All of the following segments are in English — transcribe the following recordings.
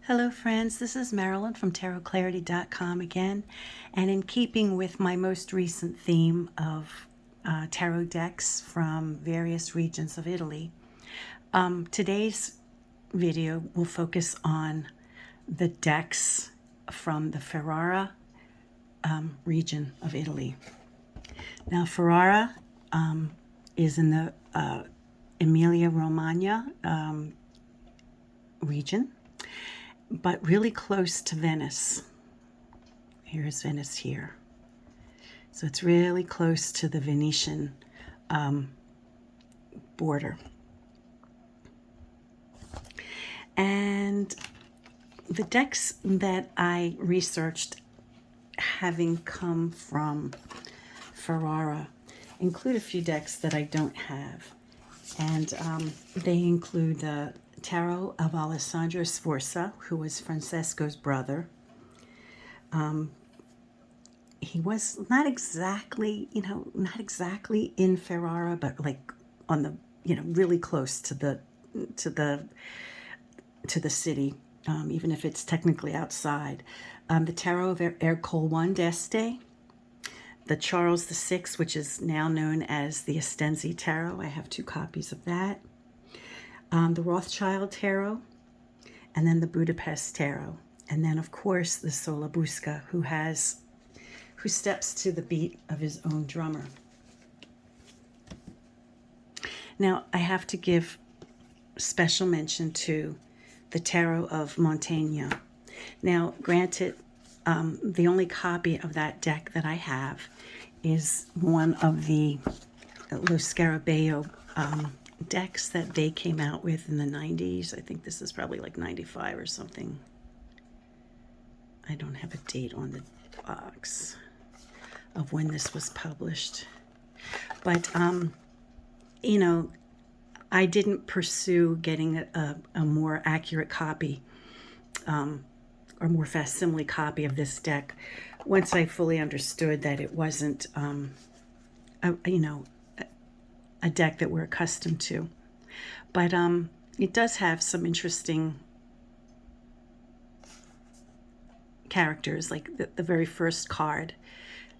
Hello friends, this is Marilyn from tarotclarity.com again, and in keeping with my most recent theme of tarot decks from various regions of Italy, today's video will focus on the decks from the Ferrara region of Italy. Now Ferrara is in the Emilia-Romagna region, but really close to Venice. Here's Venice here. So it's really close to the Venetian border. And the decks that I researched, having come from Ferrara, include a few decks that I don't have. And they include the Tarot of Alessandro Sforza, who was Francesco's brother. He was not exactly, not exactly in Ferrara, but like on the, really close to the city, even if it's technically outside. The Tarot of Ercole I d'Este, the Charles VI, which is now known as the Estensi Tarot. I have 2 copies of that. The Rothschild Tarot, and then the Budapest Tarot. And then, of course, the Sola Busca, who steps to the beat of his own drummer. Now, I have to give special mention to the Tarot of Montegna. Now, granted, the only copy of that deck that I have is one of the Lo Scarabeo decks that they came out with in the 90s. I think this is probably like 95 or something. I don't have a date on the box of when this was published. But, I didn't pursue getting a more accurate copy or more facsimile copy of this deck once I fully understood that it wasn't, a deck that we're accustomed to. But it does have some interesting characters. Like the very first card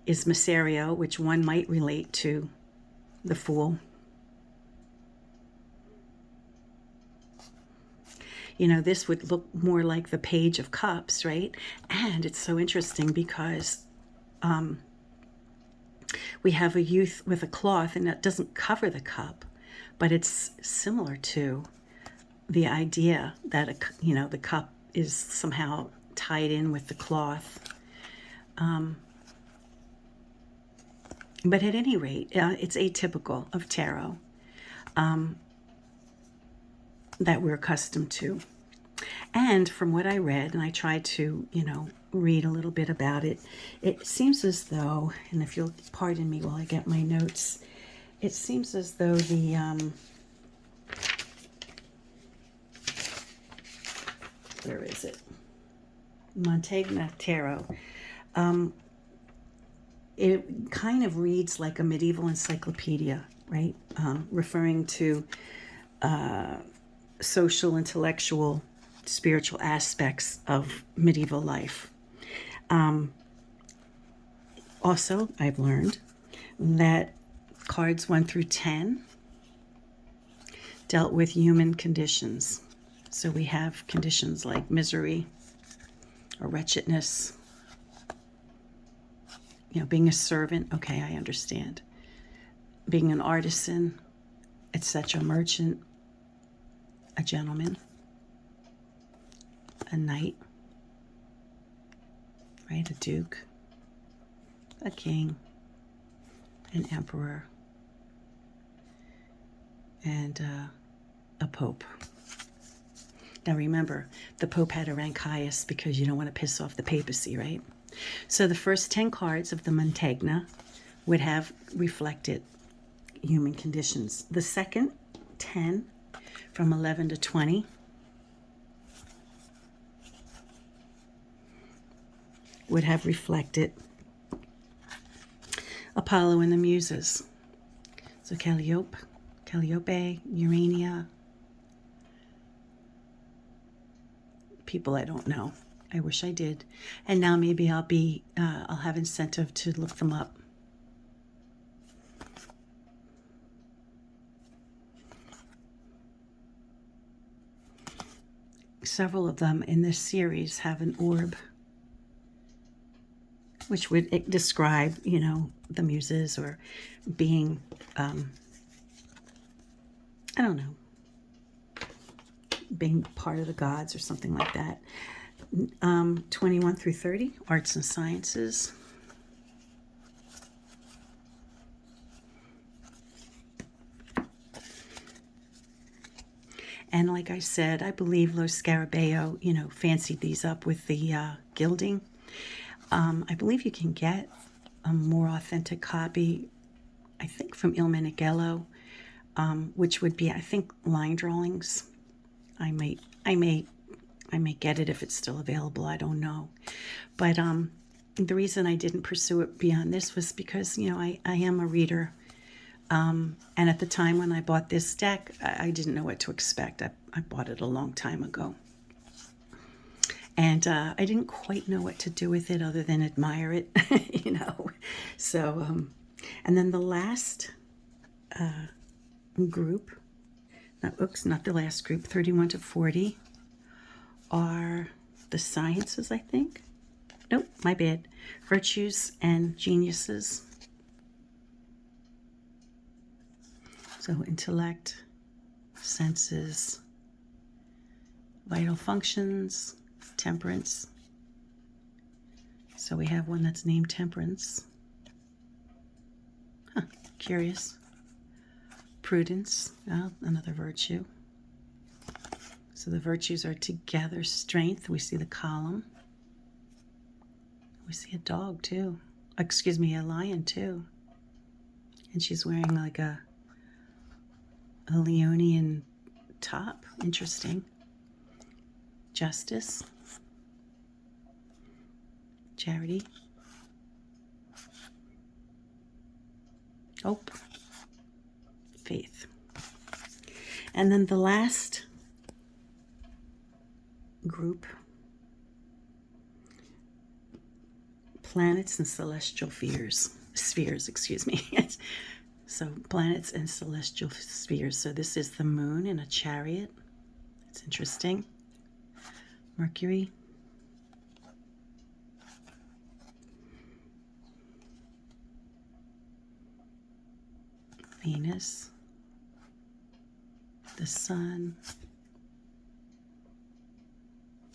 is Miserio, which one might relate to the Fool. This would look more like the Page of Cups, right? And it's so interesting because we have a youth with a cloth, and that doesn't cover the cup, but it's similar to the idea that, the cup is somehow tied in with the cloth. But at any rate, it's atypical of tarot that we're accustomed to. And from what I read, and I tried to, read a little bit about it, it seems as though, and if you'll pardon me while I get my notes, it seems as though the, where is it? Mantegna Tarot. It kind of reads like a medieval encyclopedia, right? Referring to social, intellectual, spiritual aspects of medieval life. Also, I've learned that cards 1 through 10 dealt with human conditions. So we have conditions like misery or wretchedness. Being a servant, okay, I understand. Being an artisan, etc., merchant, a gentleman, a knight, right? A duke, a king, an emperor, and a pope. Now remember, the pope had a rank highest because you don't want to piss off the papacy, right? So the first 10 cards of the Mantegna would have reflected human conditions. The second 10, from 11 to 20, would have reflected Apollo and the Muses. So Calliope, Urania, people I don't know. I wish I did. And now maybe I'll have incentive to look them up. Several of them in this series have an orb, which would describe, you know, the muses or being, I don't know, being part of the gods or something like that. 21 through 30, arts and sciences. And like I said, I believe Lo Scarabeo, you know, fancied these up with the gilding. I believe you can get a more authentic copy, I think from Il Meneghello, which would be, I think, line drawings. I may get it if it's still available. I don't know. But the reason I didn't pursue it beyond this was because, you know, I am a reader. And at the time when I bought this deck, I didn't know what to expect. I bought it a long time ago. And I didn't quite know what to do with it other than admire it, you know. So, and then the last group, not the last group, 31 to 40, are the sciences, I think. Nope, my bad. Virtues and geniuses. So intellect, senses, vital functions, temperance. So we have one that's named temperance. Huh, curious. Prudence, another virtue. So the virtues are together. Strength, we see the column. We see a dog too. Excuse me, a lion too. And she's wearing like a Leonian top. Interesting. Justice. Charity. Hope. Faith. And then the last group, planets and celestial spheres, excuse me. So planets and celestial spheres. So this is the moon in a chariot. It's interesting. Mercury. Venus. The sun.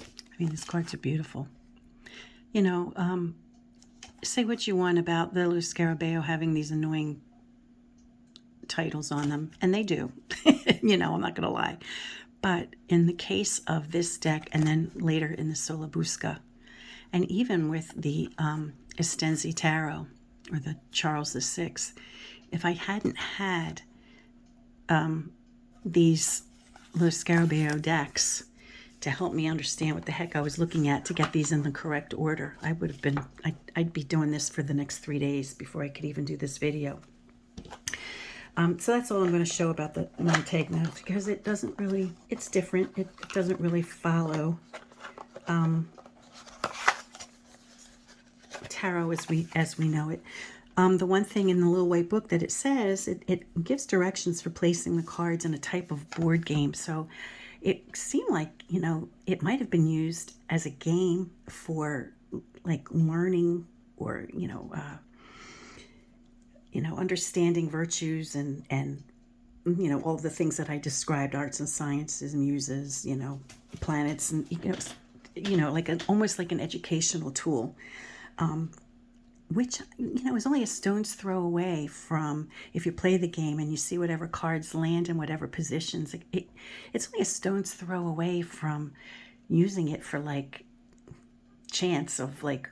I mean, these cards are beautiful. You know, say what you want about the Lo Scarabeo having these annoying titles on them, and they do. You know, I'm not going to lie. But in the case of this deck, and then later in the Sola Busca, and even with the Estensi Tarot, or the Charles VI, if I hadn't had these Lo Scarabeo decks to help me understand what the heck I was looking at to get these in the correct order, I'd be doing this for the next 3 days before I could even do this video. So that's all I'm going to show about the Montegna, because it doesn't really, it's different. It doesn't really follow tarot as we know it. The one thing in the little white book that it says, it gives directions for placing the cards in a type of board game. So it seemed like, you know, it might have been used as a game for like learning or, understanding virtues and you know, all the things that I described, arts and sciences, muses, you know, planets, and like almost like an educational tool, which, you know, is only a stone's throw away from, if you play the game and you see whatever cards land in whatever positions, it's only a stone's throw away from using it for like chance of like,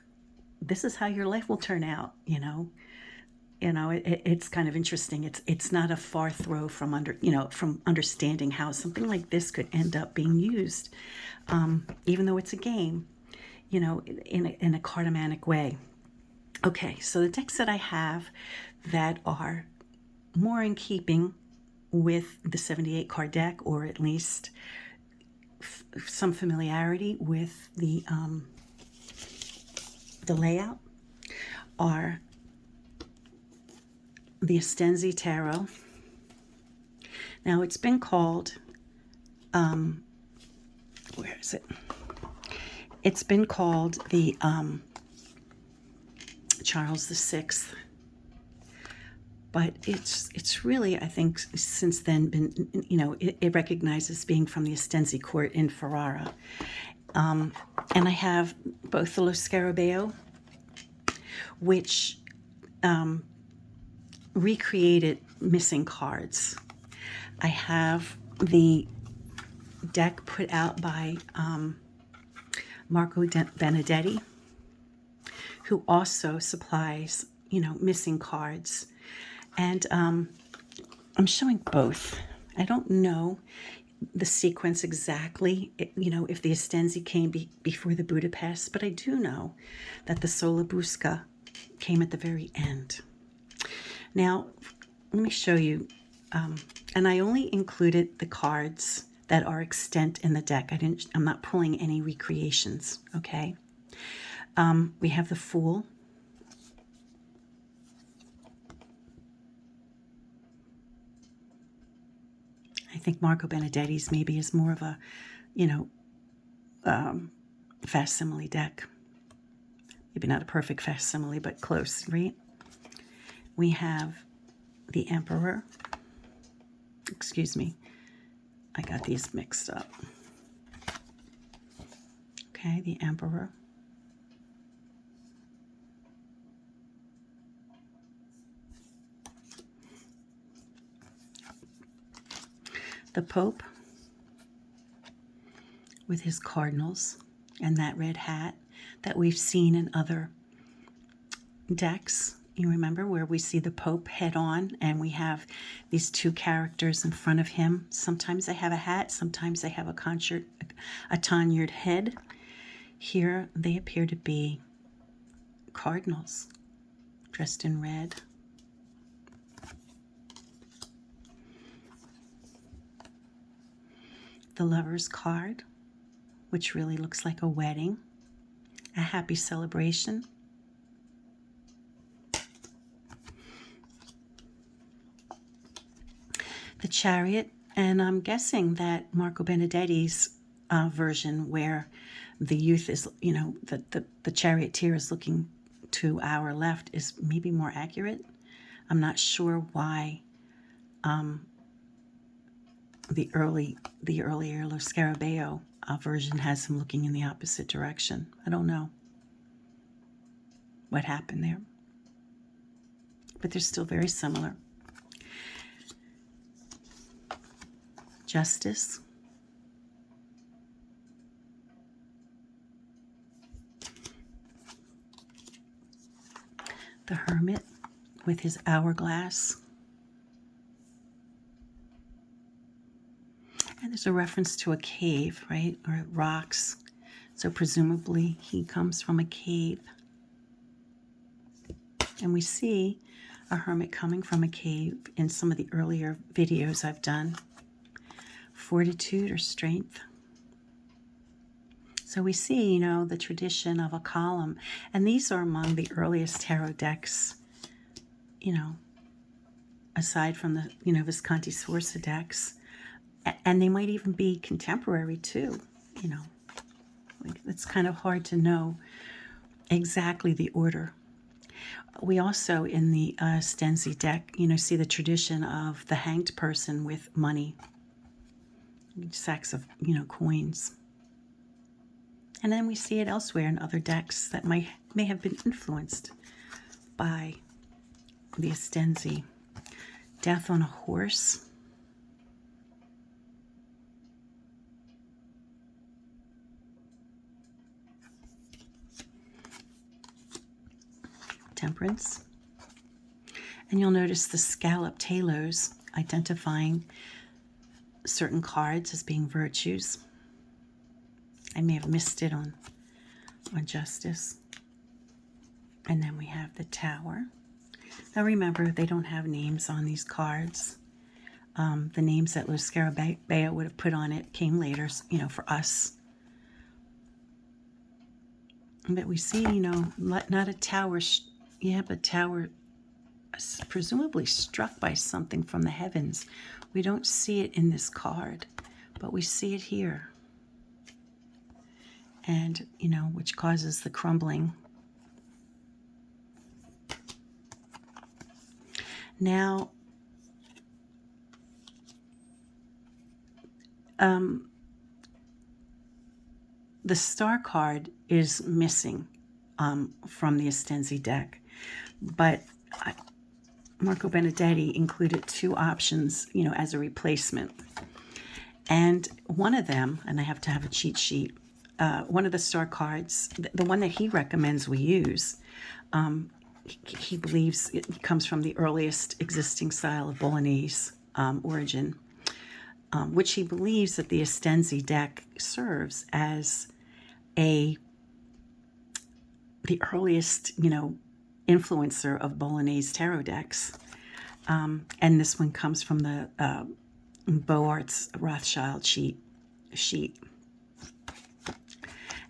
this is how your life will turn out, you know. It's kind of interesting. It's not a far throw from understanding how something like this could end up being used, even though it's a game, you know, in a cardamanic way. Okay, so the decks that I have that are more in keeping with the 78 card deck, or at least some familiarity with the layout are the Estensi Tarot. Now it's been called, where is it? It's been called the Charles VI, but it's really, I think, since then been, you know, it recognizes being from the Estensi court in Ferrara. And I have both the Lo Scarabeo, which recreated missing cards. I have the deck put out by Marco Benedetti, who also supplies, you know, missing cards. And I'm showing both. I don't know the sequence exactly, you know, if the Estensi came before the Budapest, but I do know that the Sola Busca came at the very end. Now, let me show you, and I only included the cards that are extant in the deck. I'm not pulling any recreations, okay? We have the Fool. I think Marco Benedetti's maybe is more of a, you know, facsimile deck. Maybe not a perfect facsimile, but close, right? We have the Emperor. Excuse me. I got these mixed up. Okay, the Emperor. The Pope with his cardinals and that red hat that we've seen in other decks. You remember where we see the Pope head on and we have these two characters in front of him. Sometimes they have a hat, sometimes they have a tonsured head. Here they appear to be cardinals dressed in red. The Lover's card, which really looks like a wedding, a happy celebration. The Chariot, and I'm guessing that Marco Benedetti's version, where the youth is, you know, the charioteer is looking to our left, is maybe more accurate. I'm not sure why the earlier Lo Scarabeo version has him looking in the opposite direction. I don't know what happened there, but they're still very similar. Justice. The Hermit with his hourglass. And there's a reference to a cave, right? Or rocks. So presumably he comes from a cave. And we see a hermit coming from a cave in some of the earlier videos I've done. Fortitude or strength. So we see, you know, the tradition of a column. And these are among the earliest tarot decks, you know, aside from the, you know, Visconti Sforza decks. And they might even be contemporary too, you know. It's kind of hard to know exactly the order. We also, in the Estensi deck, you know, see the tradition of the hanged person with money. Sacks of, you know, coins. And then we see it elsewhere in other decks that may have been influenced by the Estensi. Death on a horse. Temperance. And you'll notice the scalloped halos identifying certain cards as being virtues. I may have missed it on Justice. And then we have the Tower. Now remember, they don't have names on these cards. The names that Los Scarabeo would have put on it came later, you know, for us. But we see, you know, not a tower, yeah, but tower presumably struck by something from the heavens. We don't see it in this card, but we see it here. And, you know, which causes the crumbling. Now, the star card is missing from the Estensi deck, but Marco Benedetti included two options, you know, as a replacement. And one of them, and I have to have a cheat sheet, one of the star cards, the one that he recommends we use, he believes it comes from the earliest existing style of Bolognese origin, which he believes that the Estensi deck serves as the earliest, you know, influencer of Bolognese tarot decks. And this one comes from the Boart's Rothschild sheet.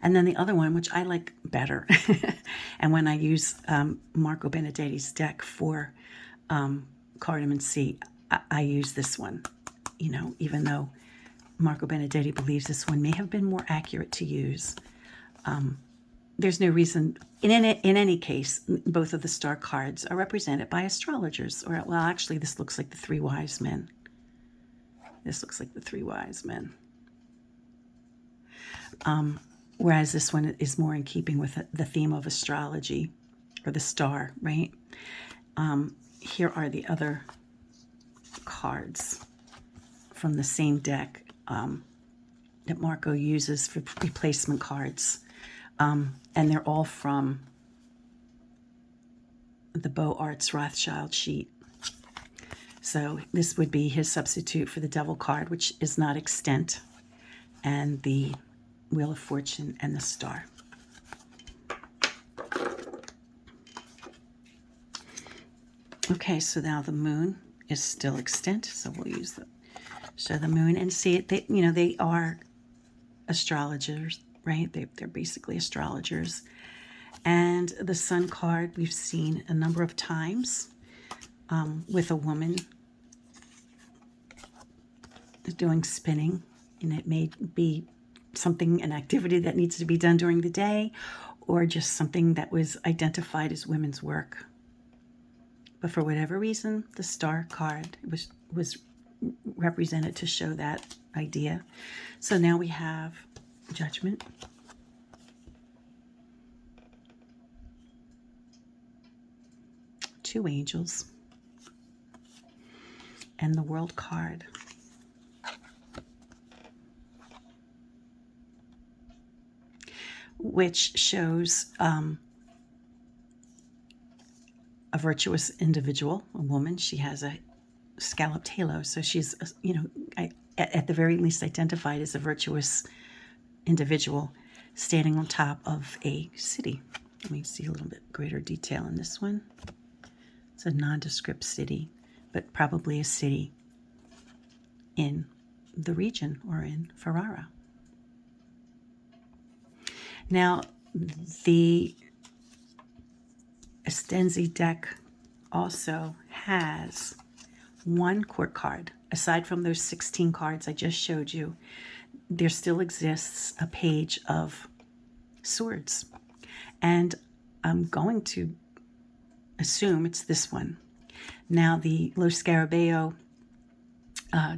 And then the other one, which I like better, and when I use Marco Benedetti's deck for Cardamom C, I use this one, you know, even though Marco Benedetti believes this one may have been more accurate to use. There's no reason, in any case, both of the star cards are represented by astrologers. Or, well, actually, this looks like the three wise men. This looks like the three wise men. Whereas this one is more in keeping with the theme of astrology, or the star, right? Here are the other cards from the same deck that Marco uses for replacement cards. And they're all from the Boart's Rothschild sheet. So this would be his substitute for the Devil card, which is not extant, and the Wheel of Fortune and the Star. Okay, so now the Moon is still extant, so we'll use the Moon and see it. You know, they are astrologers, right? They're basically astrologers. And the Sun card we've seen a number of times with a woman doing spinning, and it may be something, an activity that needs to be done during the day, or just something that was identified as women's work. But for whatever reason, the Star card was represented to show that idea. So now we have Judgment, two angels, and the World card. Which shows a virtuous individual, a woman. She has a scalloped halo, so she's, you know, at the very least identified as a virtuous individual standing on top of a city. Let me see a little bit greater detail in this one. It's a nondescript city, but probably a city in the region or in Ferrara. Now, the Estensi deck also has one court card. Aside from those 16 cards I just showed you, there still exists a page of swords. And I'm going to assume it's this one. Now, the Lo Scarabeo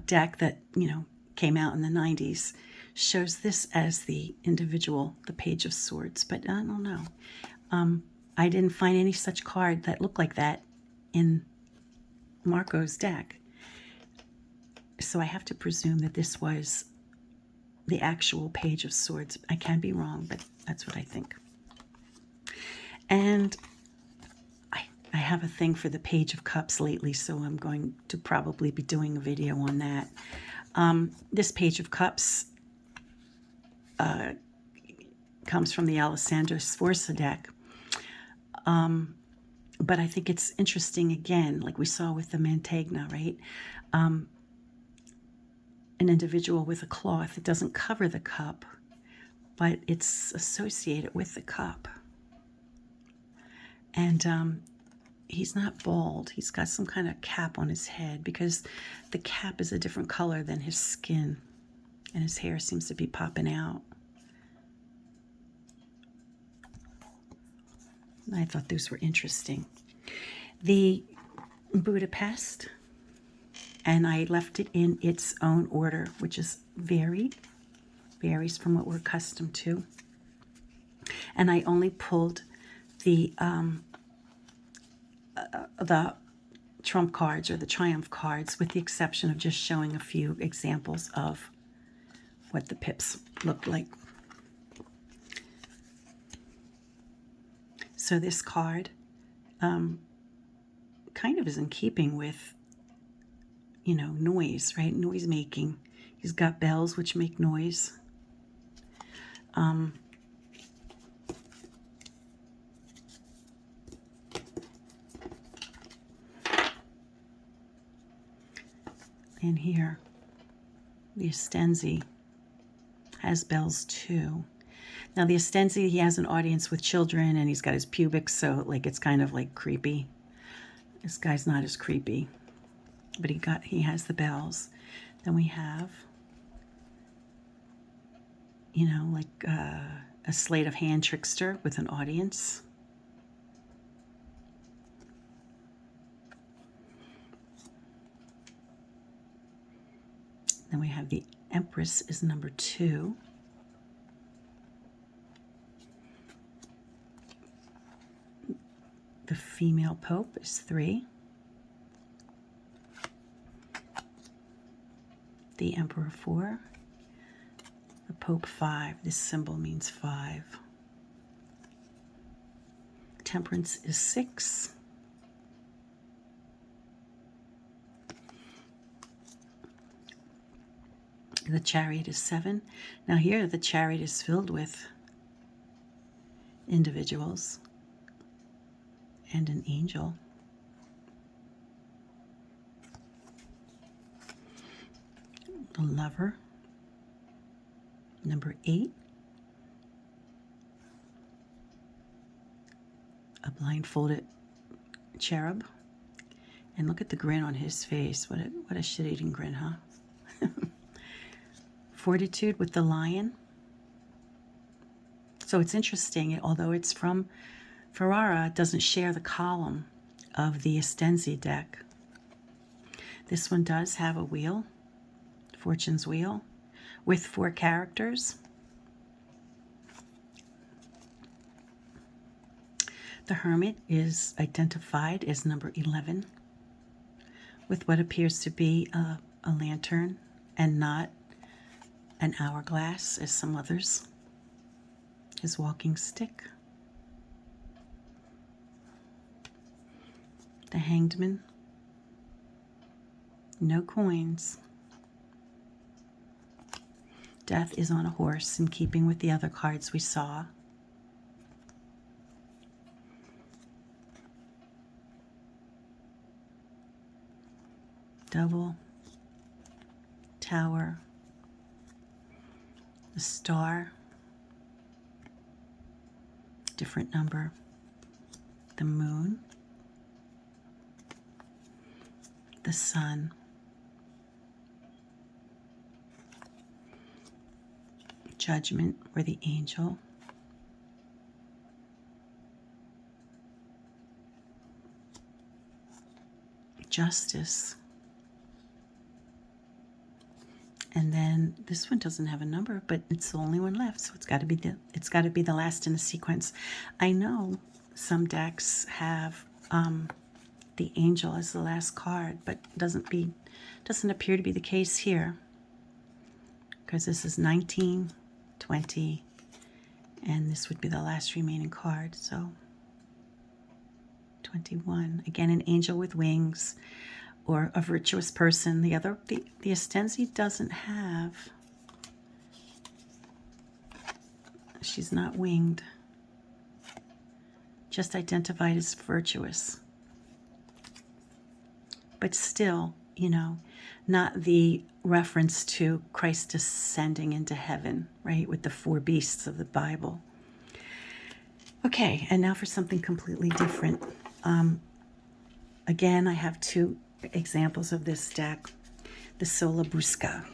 deck that, you know, came out in the 90s shows this as the individual, the Page of Swords, but I don't know. I didn't find any such card that looked like that in Marco's deck. So I have to presume that this was the actual Page of Swords. I can be wrong, but that's what I think. And I have a thing for the Page of Cups lately, so I'm going to probably be doing a video on that. This Page of Cups comes from the Alessandro Sforza deck. But I think it's interesting, again, like we saw with the Mantegna, right? an individual with a cloth. It doesn't cover the cup, but it's associated with the cup. And he's not bald. He's got some kind of cap on his head because the cap is a different color than his skin, and his hair seems to be popping out. I thought those were interesting. The Budapest, and I left it in its own order, which is varies from what we're accustomed to. And I only pulled the trump cards or the triumph cards, with the exception of just showing a few examples of what the pips looked like. So this card kind of is in keeping with, you know, noise, right? Noise making. He's got bells which make noise. And here, the Estensi has bells too. Now the Estensi, he has an audience with children, and he's got his pubics, so like it's kind of like creepy. This guy's not as creepy, but he has the bells. Then we have, you know, like a sleight of hand trickster with an audience. Then we have the Empress is number 2. The female Pope is 3. The Emperor 4. The Pope 5. This symbol means 5. Temperance is 6. The Chariot is 7. Now here the Chariot is filled with individuals and an angel. The Lover, number 8. A blindfolded cherub. And look at the grin on his face. What a shit-eating grin, huh? Fortitude with the Lion. So it's interesting, although it's from Ferrara, it doesn't share the column of the Estensi deck. This one does have a wheel, Fortune's Wheel, with 4 characters. The Hermit is identified as number 11, with what appears to be a lantern and not an hourglass, as some others. His walking stick. The Hanged Man. No coins. Death is on a horse, in keeping with the other cards we saw. Devil. Tower. The Star, different number. The Moon, the Sun, Judgment, or the Angel, Justice. And then this one doesn't have a number, but it's the only one left, so it's got to be the last in the sequence. I know some decks have the Angel as the last card, but doesn't appear to be the case here, because this is 19, 20, and this would be the last remaining card. So 21. Again, an angel with wings, or a virtuous person. The Estensi doesn't have. She's not winged. Just identified as virtuous. But still, you know, not the reference to Christ descending into heaven, right, with the four beasts of the Bible. Okay, and now for something completely different. Again, I have two examples of this deck, the Sola Busca.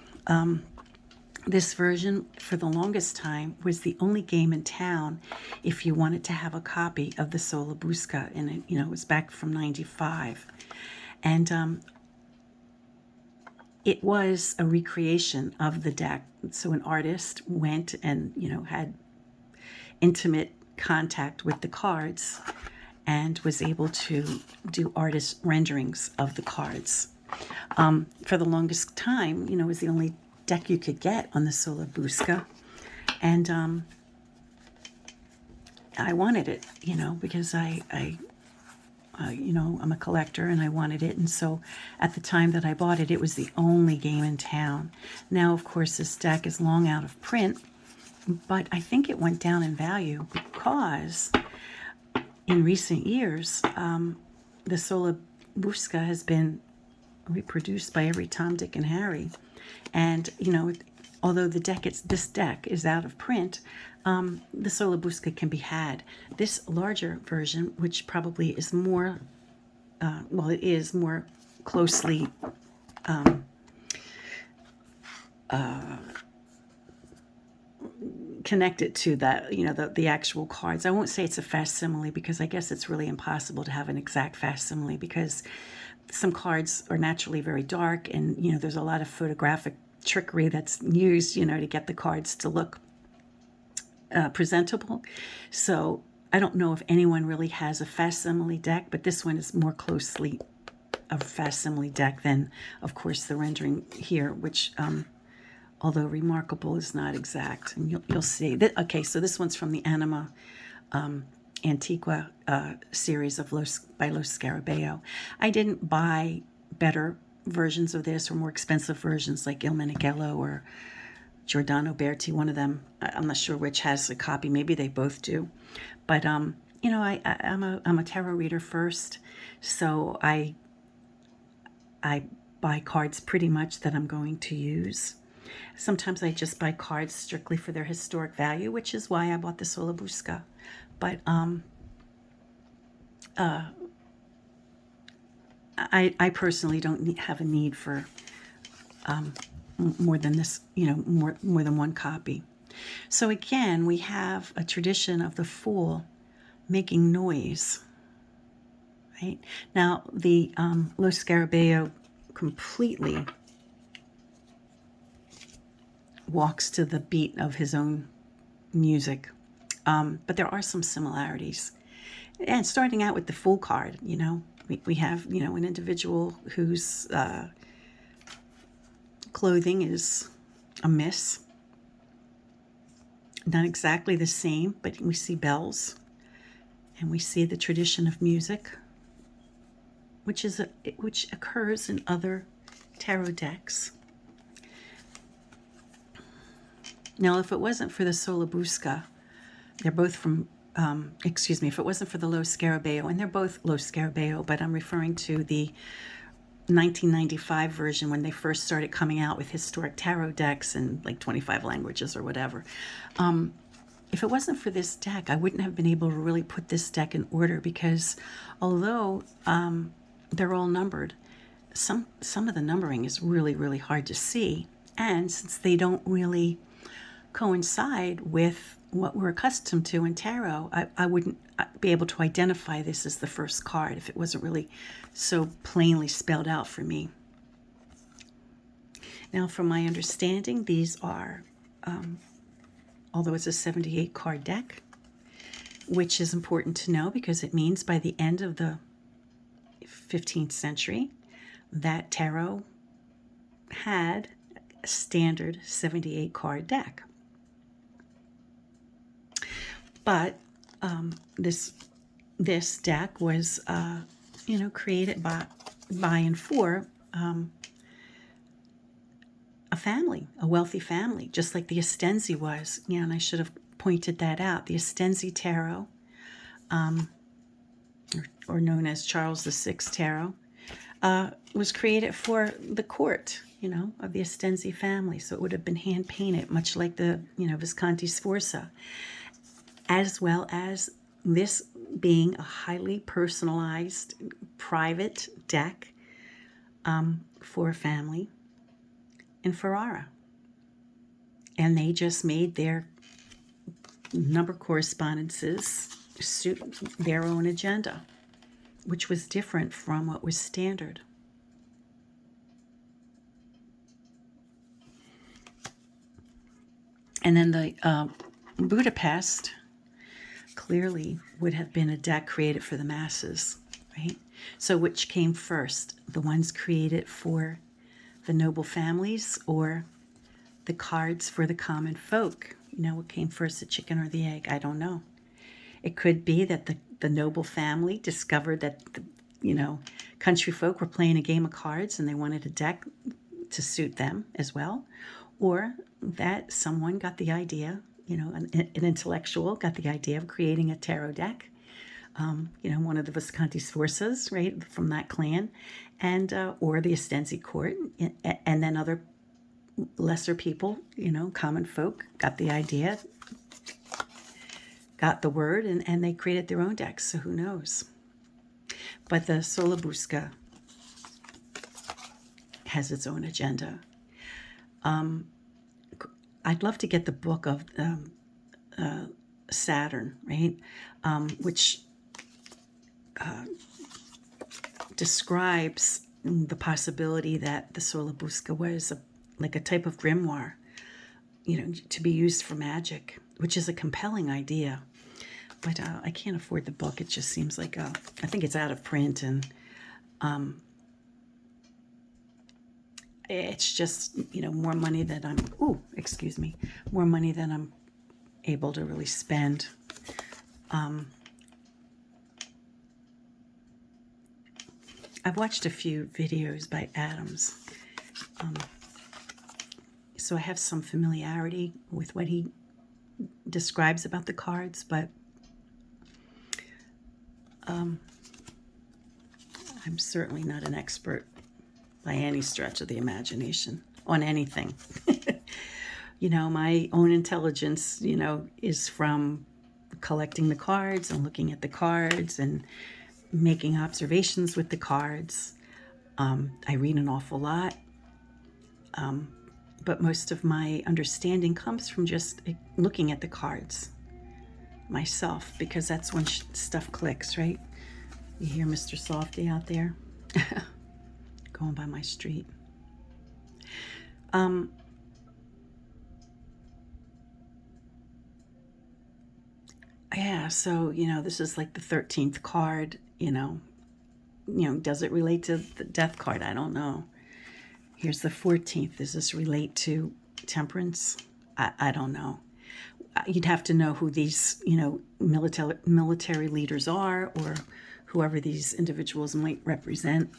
This version, for the longest time, was the only game in town if you wanted to have a copy of the Sola Busca. And it, you know, it was back from 95. And it was a recreation of the deck. So an artist went and, you know, had intimate contact with the cards and was able to do artist renderings of the cards. For the longest time, you know, it was the only deck you could get on the Sola Busca, and I wanted it, you know, because I you know, I'm a collector and I wanted it, and so at the time that I bought it, it was the only game in town. Now, of course, this deck is long out of print, but I think it went down in value because in recent years, the Sola Busca has been reproduced by every Tom, Dick, and Harry. And, you know, although this deck is out of print, the Sola Busca can be had. This larger version, which probably is more, well, it is more closely connected to that, you know, the actual cards. I won't say it's a facsimile because I guess it's really impossible to have an exact facsimile because some cards are naturally very dark, and, you know, there's a lot of photographic trickery that's used, you know, to get the cards to look presentable. So I don't know if anyone really has a facsimile deck, but this one is more closely a facsimile deck than, of course, the rendering here, which, although remarkable, is not exact. And you'll see. Okay, so this one's from the Anima Antiqua series of by Lo Scarabeo. I didn't buy better versions of this or more expensive versions like Il Meneghello or Giordano Berti, one of them. I'm not sure which has a copy. Maybe they both do. But, you know, I'm a tarot reader first, so I buy cards pretty much that I'm going to use. Sometimes I just buy cards strictly for their historic value, which is why I bought the Sola Busca. But I personally don't have a need for more than this, you know, more than one copy. So again, we have a tradition of the Fool making noise. Right now, the Lo Scarabeo completely walks to the beat of his own music. But there are some similarities. And starting out with the Fool card, you know, we have, you know, an individual whose clothing is amiss. Not exactly the same, but we see bells. And we see the tradition of music, which occurs in other tarot decks. Now, if it wasn't for the Sola Busca, they're both from, excuse me, if it wasn't for the Lo Scarabeo, and they're both Lo Scarabeo, but I'm referring to the 1995 version when they first started coming out with historic tarot decks in like 25 languages or whatever. If it wasn't for this deck, I wouldn't have been able to really put this deck in order because although they're all numbered, some of the numbering is really, really hard to see. And since they don't really coincide with what we're accustomed to in tarot, I wouldn't be able to identify this as the first card if it wasn't really so plainly spelled out for me. Now, from my understanding, these are, although it's a 78 card deck, which is important to know because it means by the end of the 15th century, that tarot had a standard 78 card deck. But this deck was, you know, created by and for a family, a wealthy family, just like the Estensi was. Yeah, and I should have pointed that out. The Estensi Tarot, or known as Charles VI Tarot, was created for the court, of the Estensi family. So it would have been hand painted, much like the, Visconti Sforza, as well as this being a highly personalized, private deck for a family in Ferrara. And they just made their number correspondences suit their own agenda, which was different from what was standard. And then the Budapest clearly would have been a deck created for the masses, right? So which came first, the ones created for the noble families or the cards for the common folk? What came first, the chicken or the egg? I don't know. It could be that the noble family discovered that the country folk were playing a game of cards and they wanted a deck to suit them as well, or that someone got the idea, an intellectual got the idea of creating a tarot deck, one of the Visconti Sforzas, right, from that clan, and or the Estensi court, and then other lesser people, common folk, got the idea, got the word, and they created their own decks, so who knows. But the Sola Busca has its own agenda. I'd love to get the book of Saturn, right, which describes the possibility that the Sola Busca was like a type of grimoire, to be used for magic, which is a compelling idea. But I can't afford the book. It just seems like I think it's out of print, and it's just more money than more money than I'm able to really spend. I've watched a few videos by Adams, so I have some familiarity with what he describes about the cards, but I'm certainly not an expert by any stretch of the imagination on anything. My own intelligence, is from collecting the cards and looking at the cards and making observations with the cards. I read an awful lot, but most of my understanding comes from just looking at the cards myself, because that's when stuff clicks, right? You hear Mr. Softy out there going by my street. Yeah, so, this is like the 13th card, does it relate to the death card? I don't know. Here's the 14th. Does this relate to temperance? I don't know. You'd have to know who these, military leaders are, or whoever these individuals might represent.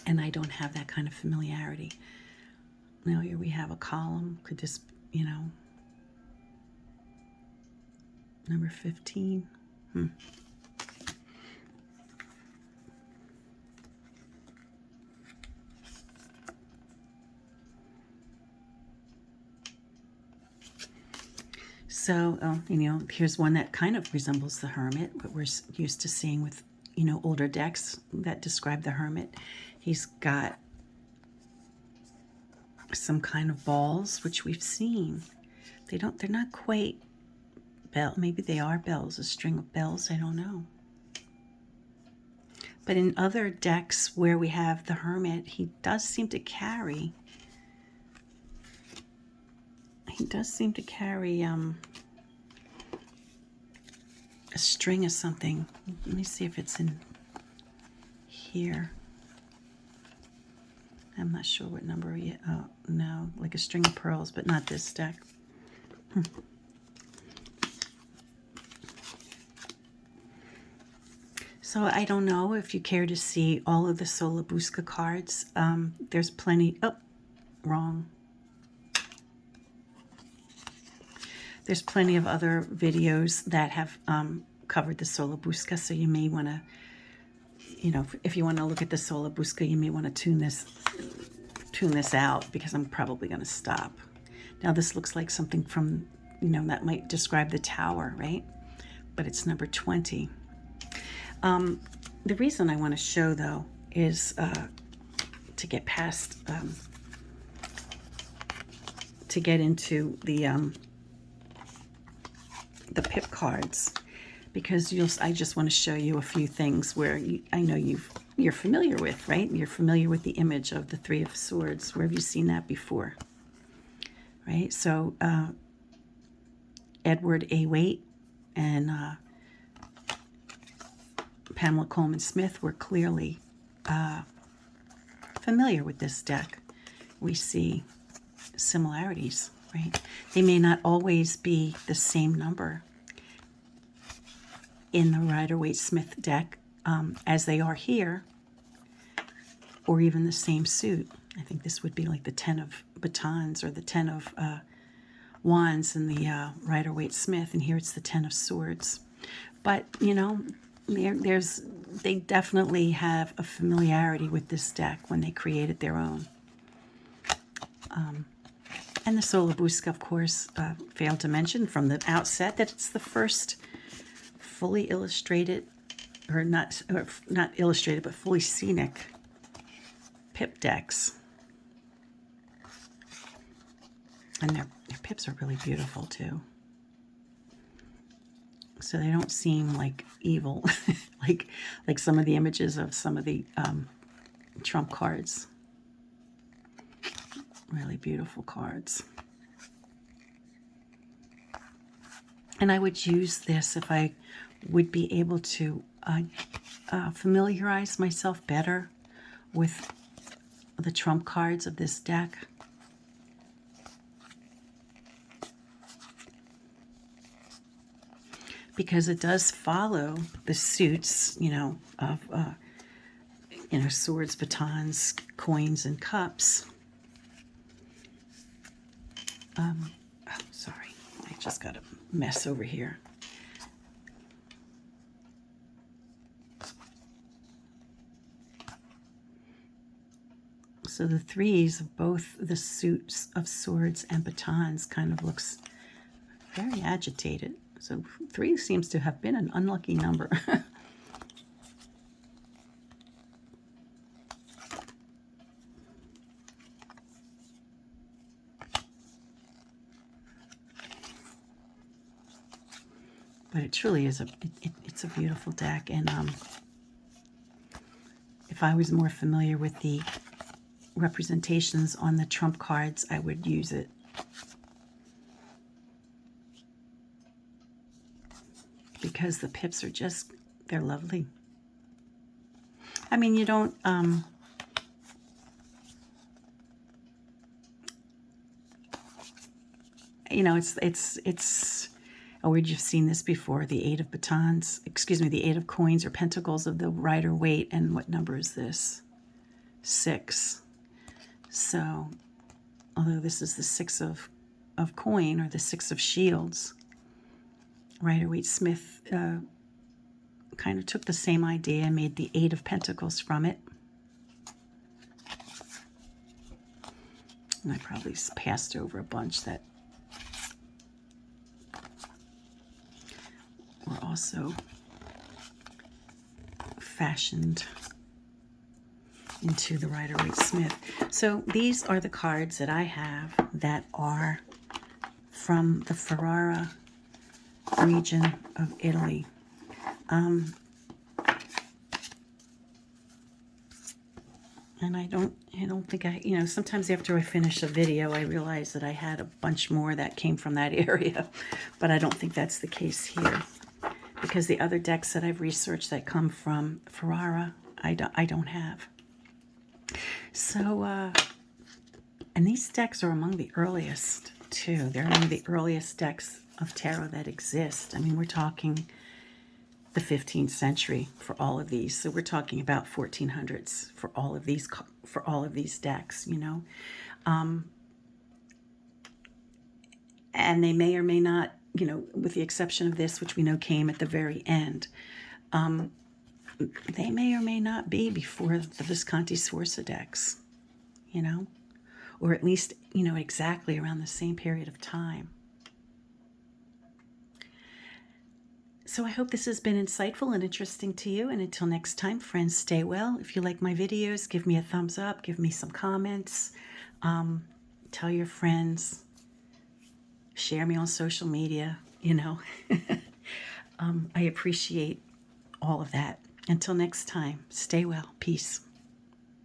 And I don't have that kind of familiarity. Now here we have a column. Could this, number 15? So, here's one that kind of resembles the Hermit, but we're used to seeing with, older decks that describe the Hermit. He's got some kind of balls, which we've seen. They're not quite maybe they are bells, a string of bells, I don't know. But in other decks where we have the Hermit, he does seem to carry a string of something. Let me see if it's in here. I'm not sure what number yet. Oh, no, like a string of pearls, but not this deck. So I don't know if you care to see all of the Sola Busca cards. There's plenty. Oh, wrong. There's plenty of other videos that have covered the Sola Busca, so you may want to, you know, if you want to look at the Sola Busca, you may want to tune this out, because I'm probably going to stop. Now this looks like something from, you know, that might describe the tower, right? But it's number 20. The reason I want to show, though, is to get past, to get into the pip cards, because I just want to show you a few things where I know you're familiar with, right? You're familiar with the image of the Three of Swords. Where have you seen that before? Right? So Edward A. Waite and Pamela Coleman Smith were clearly familiar with this deck. We see similarities, right? They may not always be the same number in the Rider-Waite-Smith deck as they are here, or even the same suit. I think this would be like the 10 of batons or the 10 of wands in the Rider-Waite-Smith, and here it's the 10 of swords. But, you know, they definitely have a familiarity with this deck when they created their own. And the Sola Busca, of course, failed to mention from the outset that it's the first fully illustrated, or not illustrated, but fully scenic pip decks. And their pips are really beautiful too. So they don't seem like evil, like some of the images of some of the trump cards. Really beautiful cards. And I would use this if I would be able to familiarize myself better with the trump cards of this deck. Because it does follow the suits, you know, of swords, batons, coins, and cups. Oh, sorry, I just got a mess over here. So the threes of both the suits of swords and batons kind of looks very agitated. So 3 seems to have been an unlucky number. But it truly is it's a beautiful deck. And if I was more familiar with the representations on the trump cards, I would use it. Because the pips are just, they're lovely. I mean, you don't, you know, it's, oh, we've just seen this before, the 8 of batons, excuse me, the 8 of coins or pentacles of the Rider-Waite, and what number is this? 6. So, although this is the 6 of coin, or the 6 of shields, Rider-Waite-Smith kind of took the same idea and made the 8 of pentacles from it. And I probably passed over a bunch that were also fashioned into the Rider-Waite-Smith. So these are the cards that I have that are from the Ferrara region of Italy. And I don't think you know, sometimes after I finish a video, I realize that I had a bunch more that came from that area, but I don't think that's the case here, because the other decks that I've researched that come from Ferrara, I don't have. So, and these decks are among the earliest too. They're among the earliest decks of tarot that exist. I mean, we're talking the 15th century for all of these. So we're talking about 1400s for all of these decks, you know. And they may or may not, you know, with the exception of this, which we know came at the very end, they may or may not be before the Visconti Sforza decks, you know, or at least, you know, exactly around the same period of time. So I hope this has been insightful and interesting to you. And until next time, friends, stay well. If you like my videos, give me a thumbs up, give me some comments, tell your friends, share me on social media, you know. I appreciate all of that. Until next time, stay well. Peace.